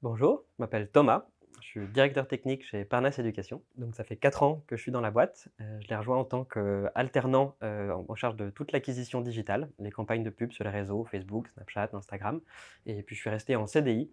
Bonjour, je m'appelle Thomas, je suis directeur technique chez Parnasse Éducation. Donc ça fait 4 ans que je suis dans la boîte. Je l'ai rejoint en tant qu'alternant, en charge de toute l'acquisition digitale, les campagnes de pub sur les réseaux Facebook, Snapchat, Instagram, et puis je suis resté en CDI,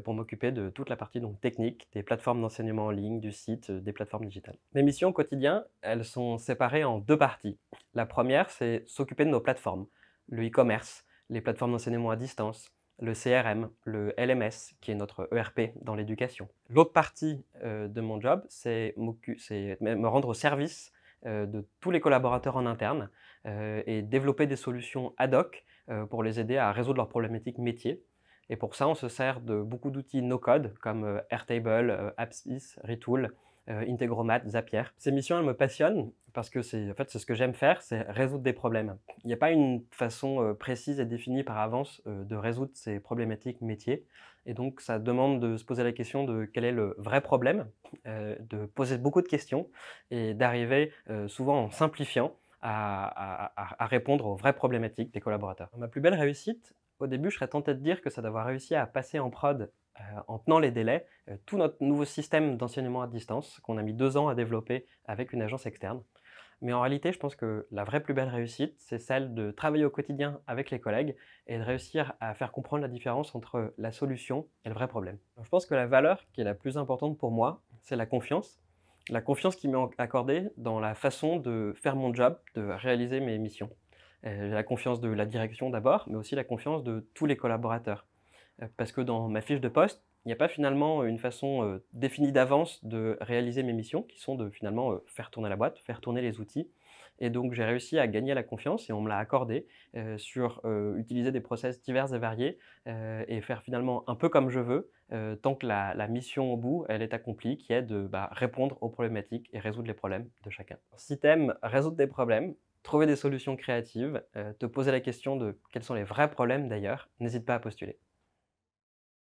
pour m'occuper de toute la partie donc technique, des plateformes d'enseignement en ligne, du site, des plateformes digitales. Mes missions au quotidien, elles sont séparées en 2 parties. La première, c'est s'occuper de nos plateformes, le e-commerce, les plateformes d'enseignement à distance, le CRM, le LMS, qui est notre ERP dans l'éducation. L'autre partie, de mon job, c'est me rendre au service, de tous les collaborateurs en interne, et développer des solutions ad hoc, pour les aider à résoudre leurs problématiques métiers. Et pour ça, on se sert de beaucoup d'outils no-code comme, Airtable, Appsys, Retool, Integromat, Zapier. Ces missions, elles me passionnent parce que c'est ce que j'aime faire, c'est résoudre des problèmes. Il n'y a pas une façon, précise et définie par avance, de résoudre ces problématiques métiers, et donc ça demande de se poser la question de quel est le vrai problème, de poser beaucoup de questions et d'arriver, souvent en simplifiant à répondre aux vraies problématiques des collaborateurs. Ma plus belle réussite, au début, je serais tenté de dire que c'est d'avoir réussi à passer en prod, en tenant les délais, tout notre nouveau système d'enseignement à distance qu'on a mis 2 ans à développer avec une agence externe. Mais en réalité, je pense que la vraie plus belle réussite, c'est celle de travailler au quotidien avec les collègues et de réussir à faire comprendre la différence entre la solution et le vrai problème. Donc, je pense que la valeur qui est la plus importante pour moi, c'est la confiance. La confiance qui m'est accordée dans la façon de faire mon job, de réaliser mes missions. J'ai la confiance de la direction d'abord, mais aussi la confiance de tous les collaborateurs. Parce que dans ma fiche de poste, il n'y a pas finalement une façon, définie d'avance de réaliser mes missions qui sont de finalement, faire tourner la boîte, faire tourner les outils, et donc j'ai réussi à gagner la confiance et on me l'a accordé sur, utiliser des process divers et variés, et faire finalement un peu comme je veux, tant que la mission au bout, elle est accomplie, qui est de, répondre aux problématiques et résoudre les problèmes de chacun. Si tu aimes résoudre des problèmes, trouver des solutions créatives, te poser la question de quels sont les vrais problèmes d'ailleurs, n'hésite pas à postuler.